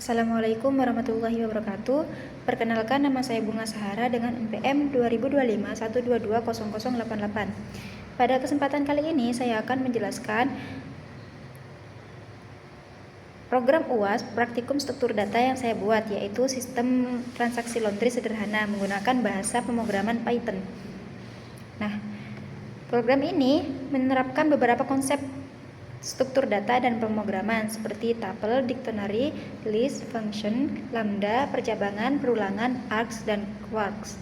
Assalamualaikum warahmatullahi wabarakatuh. Perkenalkan, nama saya Bunga Sahara dengan NPM 202512200088. Pada kesempatan kali ini saya akan menjelaskan program UAS praktikum struktur data yang saya buat, yaitu sistem transaksi laundry sederhana menggunakan bahasa pemrograman Python. Nah, program ini menerapkan beberapa konsep struktur data dan pemrograman seperti tuple, dictionary, list, function, lambda, percabangan, perulangan, args, dan quarks.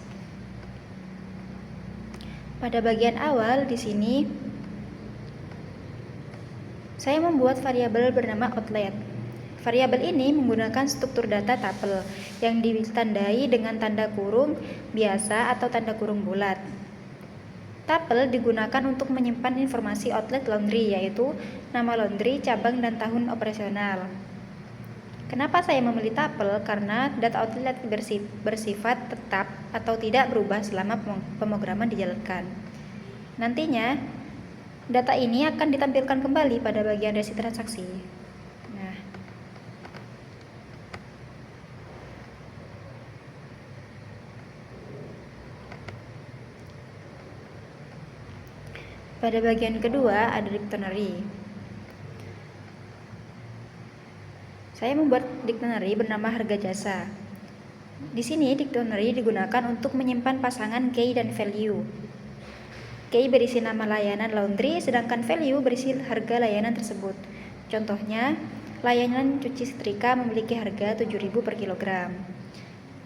Pada bagian awal di sini saya membuat variabel bernama outlet. Variabel ini menggunakan struktur data tuple yang ditandai dengan tanda kurung biasa atau tanda kurung bulat. Tuple digunakan untuk menyimpan informasi outlet laundry, yaitu nama laundry, cabang, dan tahun operasional. Kenapa saya memilih tuple? Karena data outlet bersifat tetap atau tidak berubah selama pemrograman dijalankan. Nantinya, data ini akan ditampilkan kembali pada bagian resi transaksi. Pada bagian kedua ada dictionary. Saya membuat dictionary bernama harga jasa. Di sini dictionary digunakan untuk menyimpan pasangan key dan value. Key berisi nama layanan laundry, sedangkan value berisi harga layanan tersebut. Contohnya, layanan cuci setrika memiliki harga 7.000 per kilogram.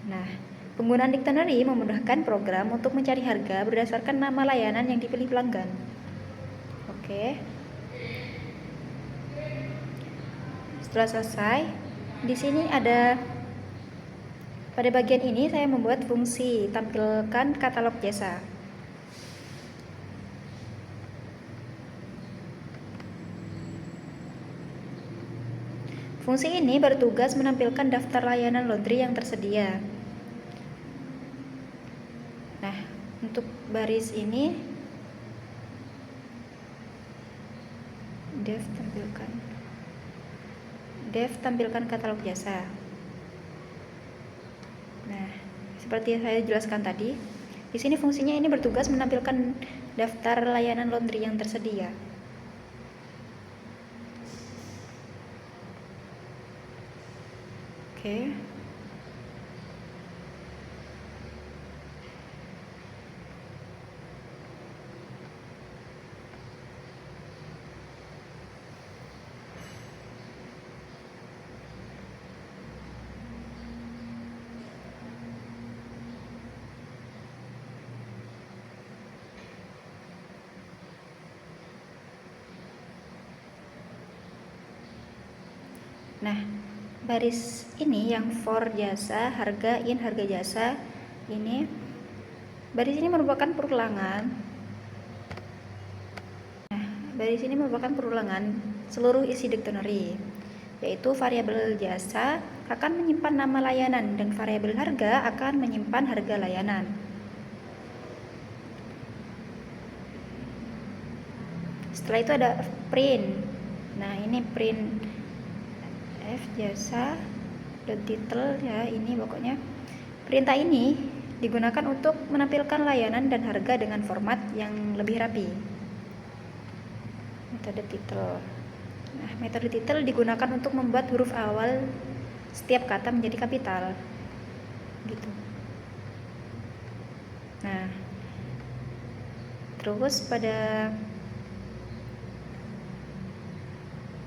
Nah, penggunaan dictionary memudahkan program untuk mencari harga berdasarkan nama layanan yang dipilih pelanggan. Oke. Setelah selesai, di sini pada bagian ini saya membuat fungsi tampilkan katalog jasa. Fungsi ini bertugas menampilkan daftar layanan laundry yang tersedia. Nah, untuk baris ini dev tampilkan katalog jasa. Nah, seperti yang saya jelaskan tadi, di sini fungsinya ini bertugas menampilkan daftar layanan laundry yang tersedia. Oke. Nah, baris ini yang for jasa, harga, in, harga jasa, ini baris ini merupakan perulangan. Nah, baris ini merupakan perulangan seluruh isi dictionary, yaitu variabel jasa akan menyimpan nama layanan dan variabel harga akan menyimpan harga layanan. Setelah itu ada print. Nah, ini print f jasa .title ya, ini pokoknya perintah ini digunakan untuk menampilkan layanan dan harga dengan format yang lebih rapi. Metode title. Nah, metode title digunakan untuk membuat huruf awal setiap kata menjadi kapital. Gitu. Nah, terus pada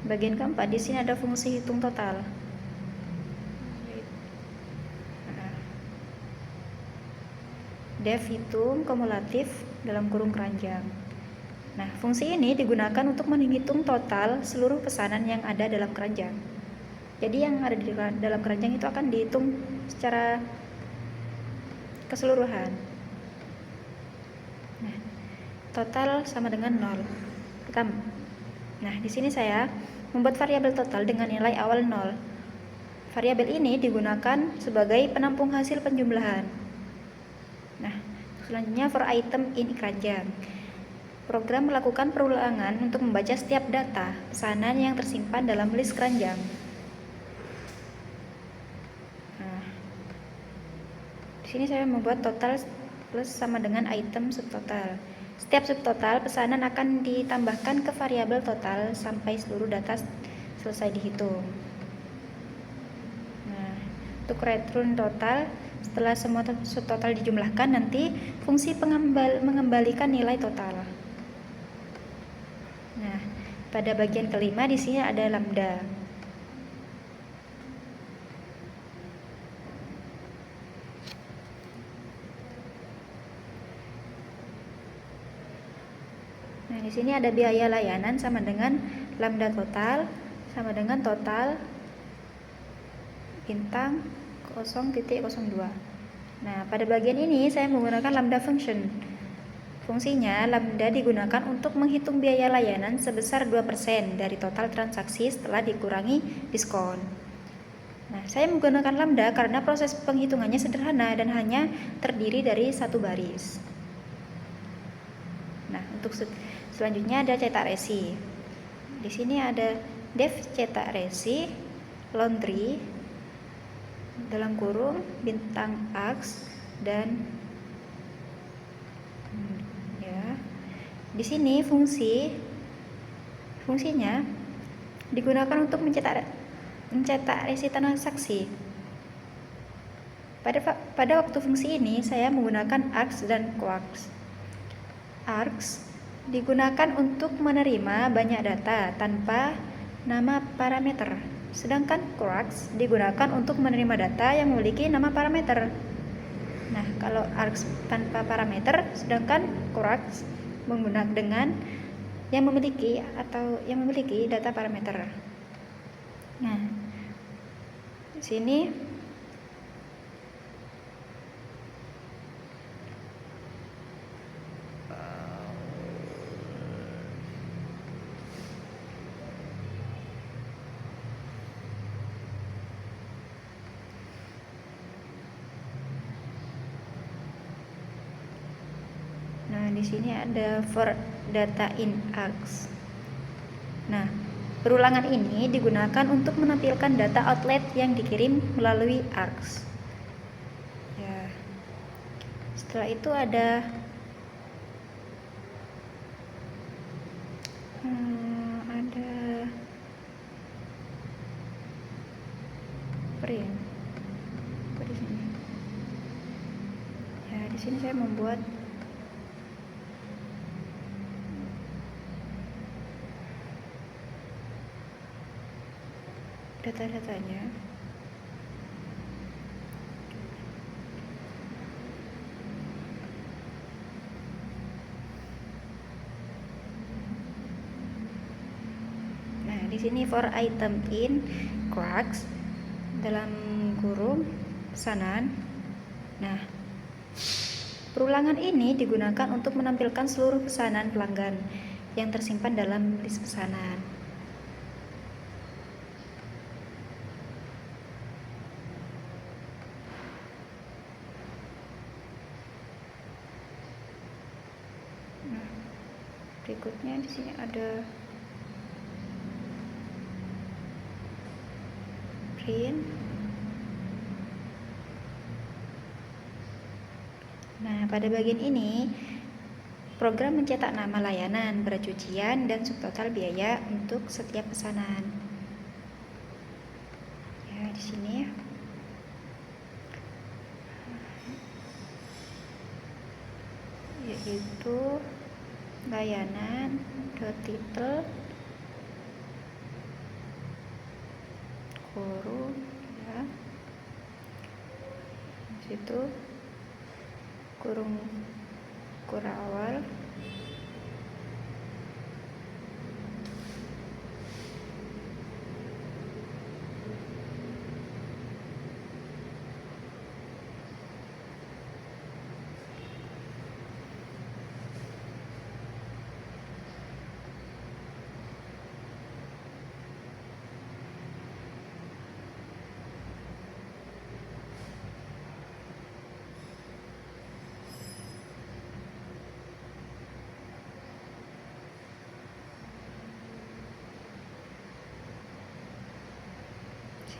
bagian keempat, di sini ada fungsi hitung total. Dev hitung kumulatif dalam kurung keranjang. Nah, fungsi ini digunakan untuk menghitung total seluruh pesanan yang ada dalam keranjang. Jadi yang ada di dalam keranjang itu akan dihitung secara keseluruhan. Nah, total sama dengan 0. Nah, di sini saya membuat variabel total dengan nilai awal 0. Variabel ini digunakan sebagai penampung hasil penjumlahan. Nah, selanjutnya for item in keranjang. Program melakukan perulangan untuk membaca setiap data pesanan yang tersimpan dalam list keranjang. Di sini saya membuat total plus sama dengan item subtotal. Setiap subtotal pesanan akan ditambahkan ke variabel total sampai seluruh data selesai dihitung. Nah, untuk return total, setelah semua subtotal dijumlahkan, nanti fungsi mengembalikan nilai total. Nah, pada bagian kelima di sini ada lambda. Nah, di sini ada biaya layanan sama dengan lambda total sama dengan total bintang 0.02. Nah, pada bagian ini saya menggunakan lambda function. Fungsinya lambda digunakan untuk menghitung biaya layanan sebesar 2% dari total transaksi setelah dikurangi diskon. Nah, saya menggunakan lambda karena proses penghitungannya sederhana dan hanya terdiri dari satu baris. Nah, untuk selanjutnya ada cetak resi. Di sini ada dev cetak resi, laundry, dalam kurung, bintang Ax, dan ya. Di sini fungsinya digunakan untuk mencetak resi transaksi. Pada waktu fungsi ini saya menggunakan args dan quarks. Args digunakan untuk menerima banyak data tanpa nama parameter, sedangkan quarks digunakan untuk menerima data yang memiliki nama parameter. Nah, kalau args tanpa parameter, sedangkan quarks menggunakan dengan yang memiliki data parameter. Nah, di sini di sini ada for data in args. Nah, perulangan ini digunakan untuk menampilkan data outlet yang dikirim melalui args. Ya. Setelah itu ada print. Di sini. Ya, di sini saya membuat data-datanya. Nah, di sini for item in quarks dalam kurung pesanan. Nah, perulangan ini digunakan untuk menampilkan seluruh pesanan pelanggan yang tersimpan dalam list pesanan. Nah, berikutnya di sini ada print. Nah, pada bagian ini program mencetak nama layanan, peracucian, dan subtotal biaya untuk setiap pesanan. Ya, di sini yaitu layanan title kurung ya. Di situ kurung awal,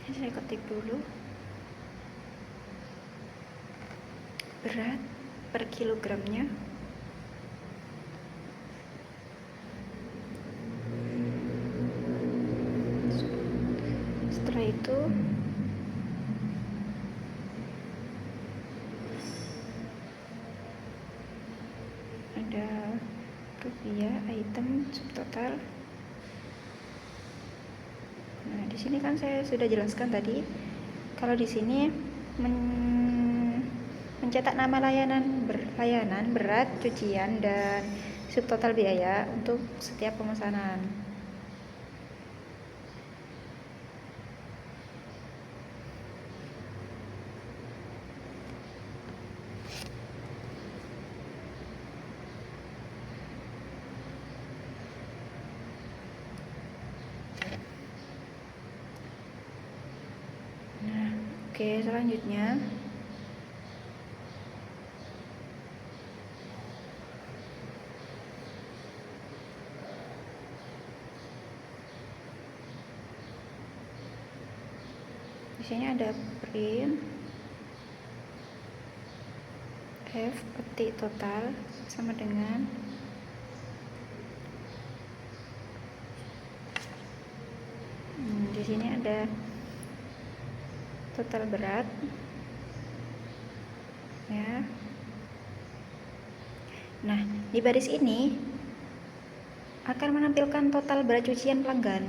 saya ketik dulu. berat per kilogramnya. Setelah itu ada rupiah item subtotal. Nah, di sini kan saya sudah jelaskan tadi kalau di sini mencetak nama layanan berat, cucian, dan subtotal biaya untuk setiap pemesanan. Nah, oke, selanjutnya di sini ada print F petik total sama dengan di sini ada total berat ya. Nah, di baris ini akan menampilkan total berat cucian pelanggan.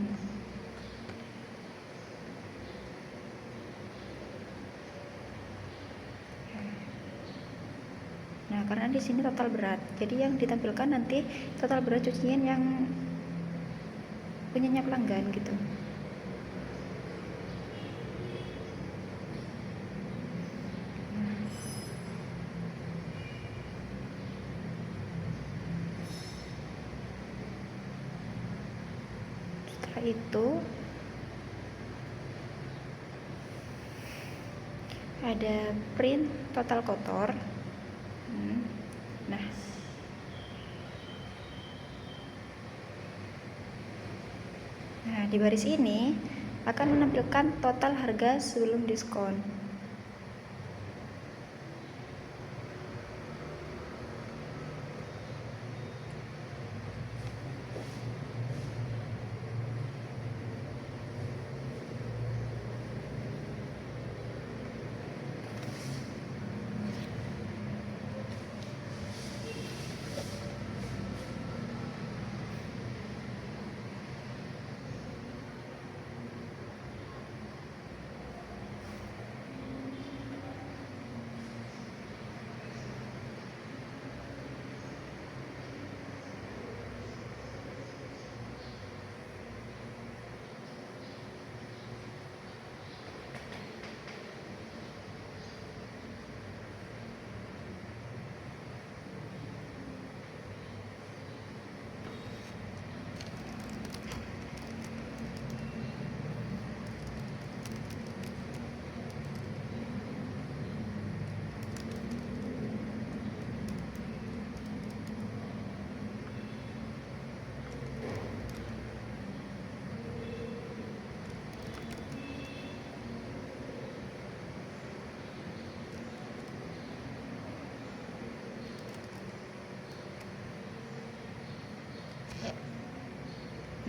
Nah, karena di sini total berat, jadi yang ditampilkan nanti total berat cucian yang punyanya pelanggan gitu. Setelah itu ada print total kotor. Nah, di baris ini akan menampilkan total harga sebelum diskon.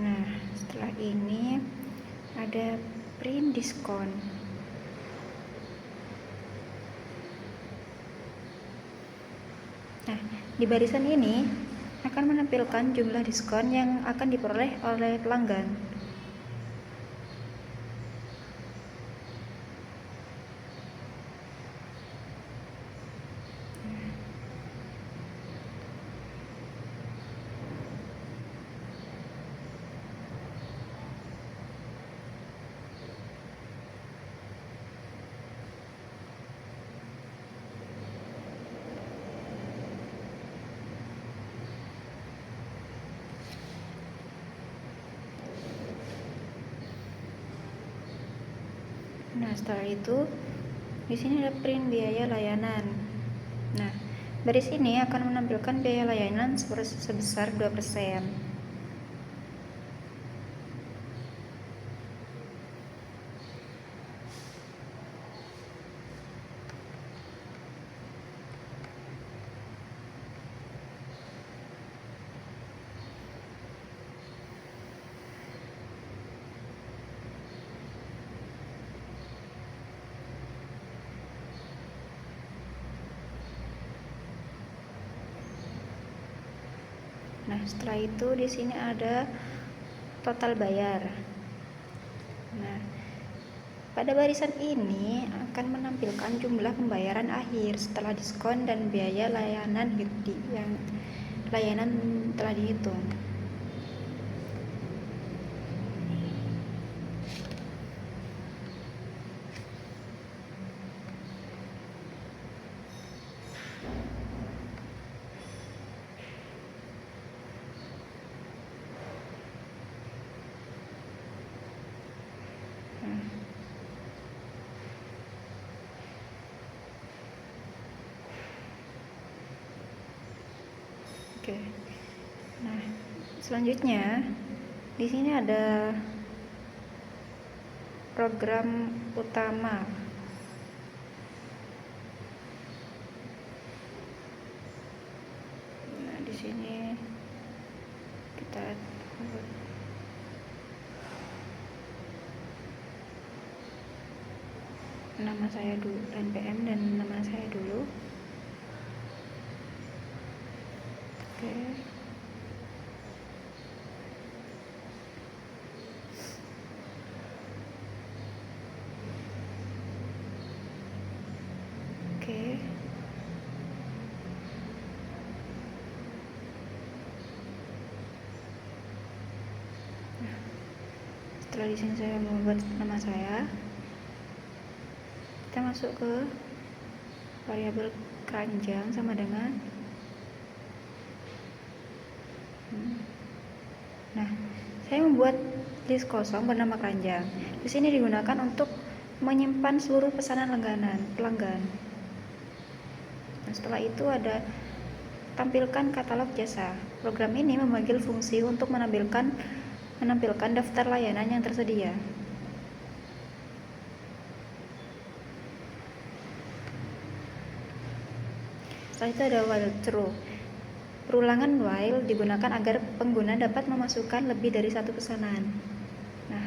Nah, setelah ini ada print diskon. Nah, di barisan ini akan menampilkan jumlah diskon yang akan diperoleh oleh pelanggan. Nah, setelah itu di sini ada print biaya layanan. Nah, baris ini akan menampilkan biaya layanan sebesar 2%. Nah, setelah itu di sini ada total bayar. Nah, pada barisan ini akan menampilkan jumlah pembayaran akhir setelah diskon dan biaya layanan yang telah dihitung. Oke. Nah, selanjutnya di sini ada program utama. Nah, di sini kita nama saya dulu, NPM dan nama saya dulu. Oke. Oke. Nah, setelah di sini saya membuat nama saya, kita masuk ke variabel keranjang sama dengan Nah, saya membuat list kosong bernama keranjang. Di sini digunakan untuk menyimpan seluruh pesanan pelanggan. Nah, setelah itu ada tampilkan katalog jasa. Program ini memanggil fungsi untuk menampilkan daftar layanan yang tersedia. Setelah itu ada while true. Perulangan while digunakan agar pengguna dapat memasukkan lebih dari satu pesanan. Nah,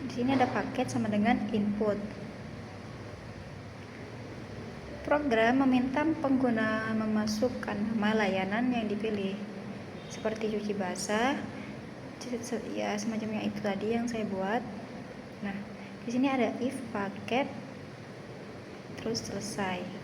di sini ada paket sama dengan input. Program meminta pengguna memasukkan nama layanan yang dipilih, seperti cuci basah, ya semacamnya itu tadi yang saya buat. Nah, di sini ada if paket, terus selesai.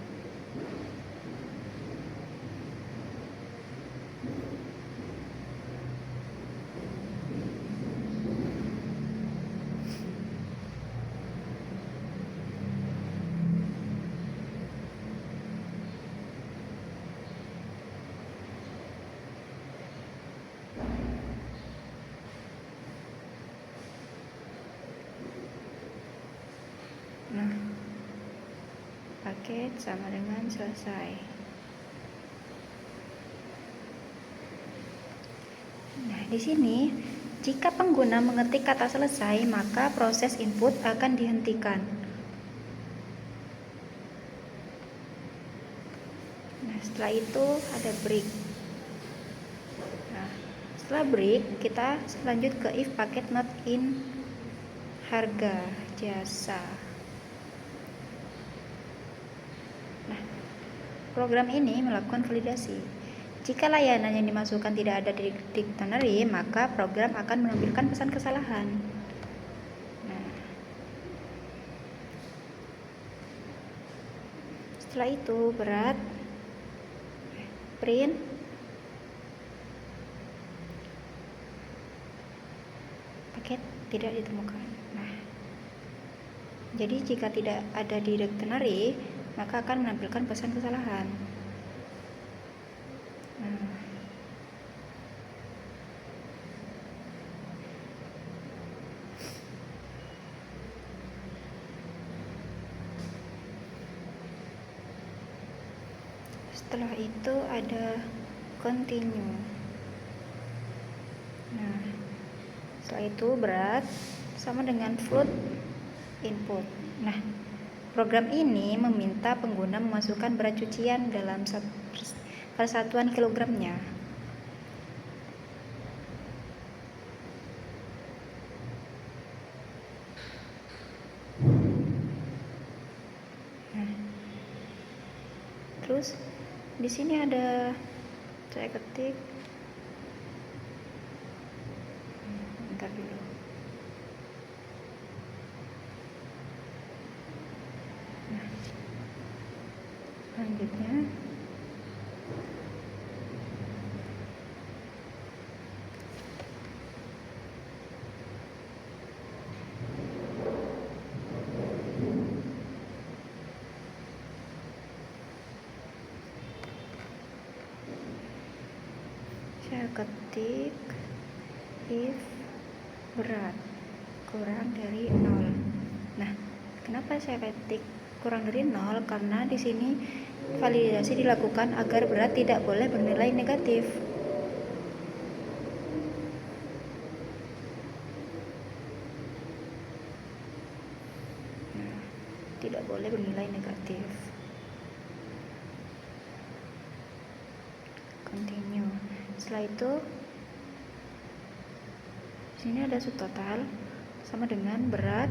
Nah, paket sama dengan selesai. Nah, di sini jika pengguna mengetik kata selesai, maka proses input akan dihentikan. Nah, setelah itu ada break. Nah, setelah break, kita lanjut ke if paket not in harga jasa. Nah, program ini melakukan validasi. Jika layanan yang dimasukkan tidak ada di dictionary, maka program akan menampilkan pesan kesalahan. Nah, setelah itu berat, print, paket tidak ditemukan. Nah, jadi jika tidak ada di dictionary, maka akan menampilkan pesan kesalahan. Nah, setelah itu ada continue. Nah, setelah itu berat sama dengan float input. Nah, program ini meminta pengguna memasukkan berat cucian dalam persatuan kilogramnya. Nah, terus di sini ada saya ketik Selanjutnya saya ketik if berat kurang dari 0. Nah, kenapa saya ketik kurang dari 0? Karena di sini validasi dilakukan agar berat tidak boleh bernilai negatif. Nah, tidak boleh bernilai negatif. Continue. Setelah itu sini ada subtotal sama dengan berat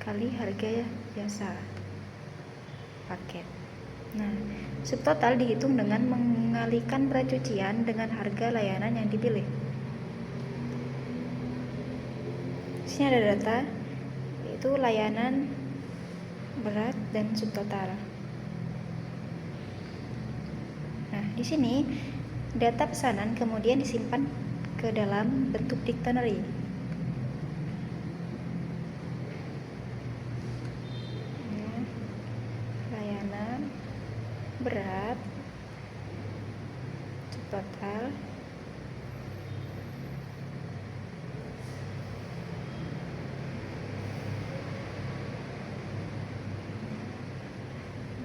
kali harga jasa paket. Nah, subtotal dihitung dengan mengalikan berat cucian dengan harga layanan yang dipilih. Di sini ada data, yaitu layanan, berat, dan subtotal. Nah, di sini data pesanan kemudian disimpan ke dalam bentuk dictionary. Layanan, berat, subtotal,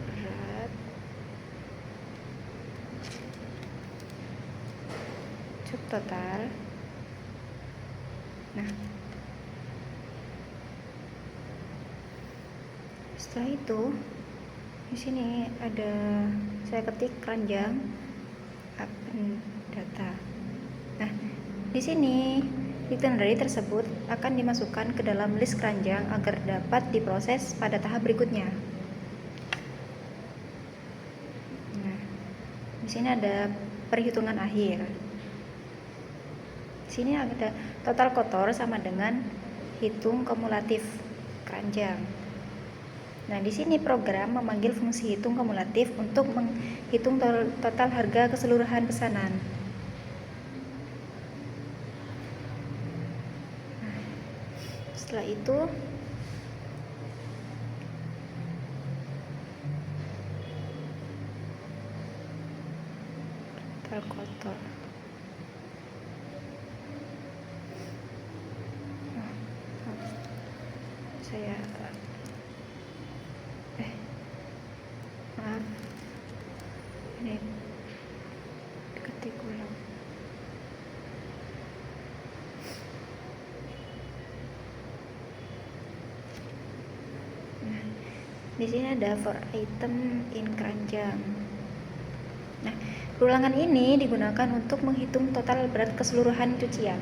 berat, subtotal. Nah, setelah itu di sini ada saya ketik keranjang open data. Nah, di sini dictionary tersebut akan dimasukkan ke dalam list keranjang agar dapat diproses pada tahap berikutnya. Nah, di sini ada perhitungan akhir. Di sini ada total kotor sama dengan hitung kumulatif keranjang. Nah, di sini program memanggil fungsi hitung kumulatif untuk menghitung total harga keseluruhan pesanan. Nah, setelah itu total kotor. Saya maaf, ini ketik ulang. Nah, di sini ada for item in keranjang. Nah, ulangan ini digunakan untuk menghitung total berat keseluruhan cucian.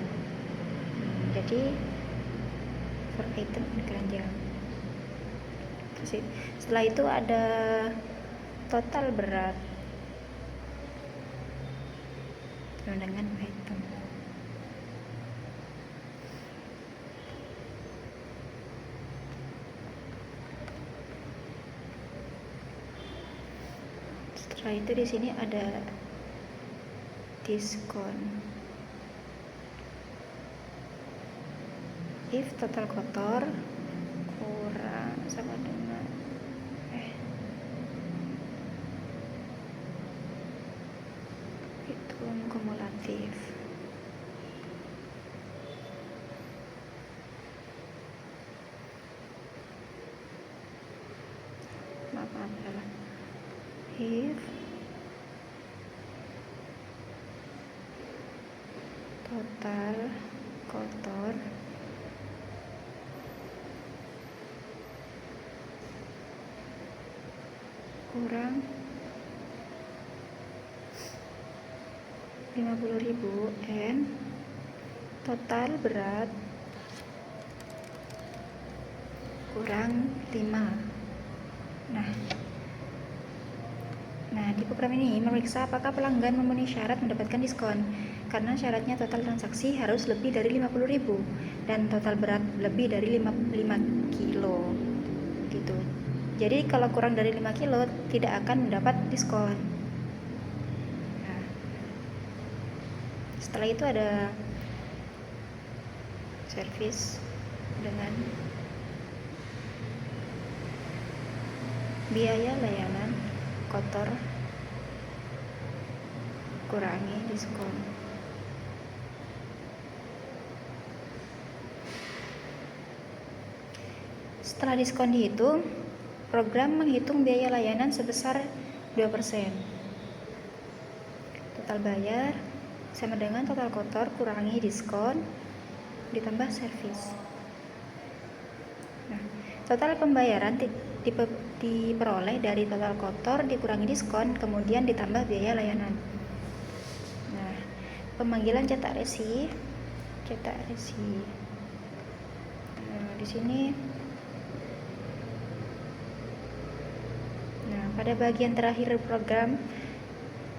Jadi for item in keranjang. Setelah itu ada total berat dengan item. Setelah itu di sini ada diskon. If total kotor kurang sama dengan hitung kumulatif. Maaf salah. If total kotor kurang 50.000 and total berat kurang 5. Nah, di program ini memeriksa apakah pelanggan memenuhi syarat mendapatkan diskon. Karena syaratnya total transaksi harus lebih dari 50.000 dan total berat lebih dari 5 kilo gitu. Jadi kalau kurang dari 5 kilo tidak akan mendapat diskon. Nah, setelah itu ada servis dengan biaya layanan kotor kurangi diskon. Setelah diskon dihitung, program menghitung biaya layanan sebesar 2%. Total bayar sama dengan total kotor kurangi diskon ditambah servis. Nah, total pembayaran diperoleh dari total kotor dikurangi diskon kemudian ditambah biaya layanan. Nah, pemanggilan cetak resi. Nah, di sini. Nah, pada bagian terakhir program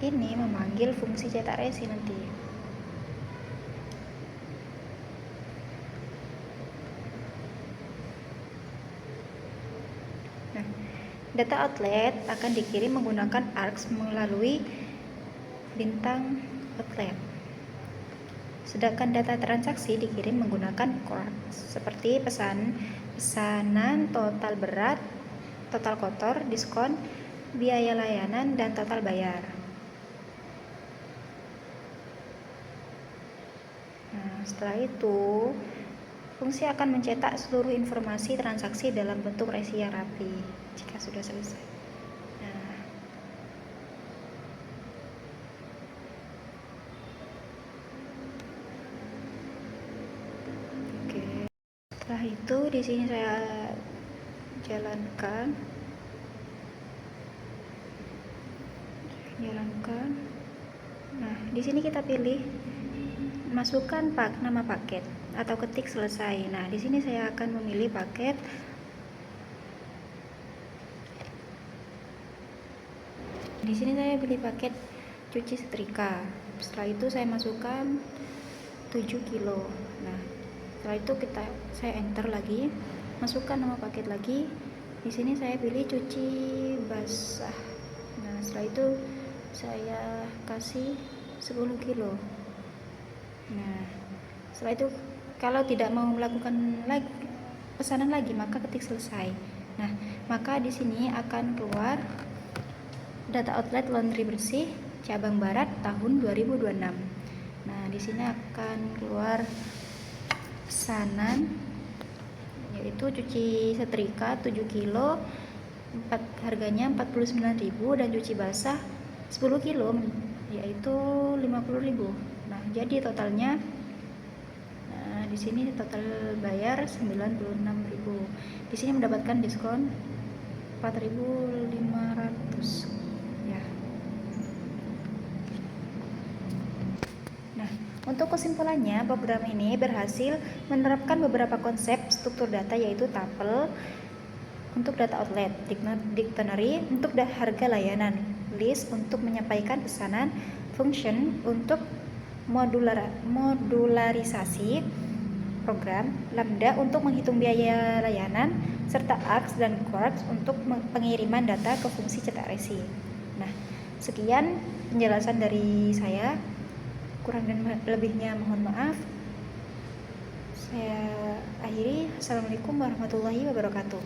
ini memanggil fungsi cetak resi nanti. Nah, data outlet akan dikirim menggunakan ARX melalui bintang outlet. Sedangkan data transaksi dikirim menggunakan quarks seperti pesanan, total berat, total kotor, diskon, biaya layanan, dan total bayar. Nah, setelah itu fungsi akan mencetak seluruh informasi transaksi dalam bentuk resi yang rapi jika sudah selesai. Nah, oke. Setelah itu di sini saya jalankan. Nah, di sini kita pilih masukkan nama paket atau ketik selesai. Nah, di sini saya akan memilih paket. Di sini saya pilih paket cuci setrika. Setelah itu saya masukkan 7 kilo. Nah, setelah itu saya enter lagi, masukkan nama paket lagi. Di sini saya pilih cuci basah. Nah, setelah itu saya kasih 10 kilo. Nah, setelah itu kalau tidak mau melakukan pesanan lagi maka ketik selesai. Nah, maka di sini akan keluar data outlet laundry bersih cabang barat tahun 2026. Nah, di sini akan keluar pesanan yaitu cuci setrika 7 kilo harganya 49.000 dan cuci basah 10 kilo yaitu 50.000. Nah, jadi totalnya di sini total bayar 96.000. Di sini mendapatkan diskon 4.500 ya. Nah, untuk kesimpulannya program ini berhasil menerapkan beberapa konsep struktur data yaitu tuple untuk data outlet, dictionary untuk harga layanan, list untuk menyampaikan pesanan, function untuk modularisasi program, lambda untuk menghitung biaya layanan, serta ARX dan quarks untuk pengiriman data ke fungsi cetak resi. Nah, sekian penjelasan dari saya. Kurang dan lebihnya mohon maaf. Saya akhiri. Assalamualaikum warahmatullahi wabarakatuh.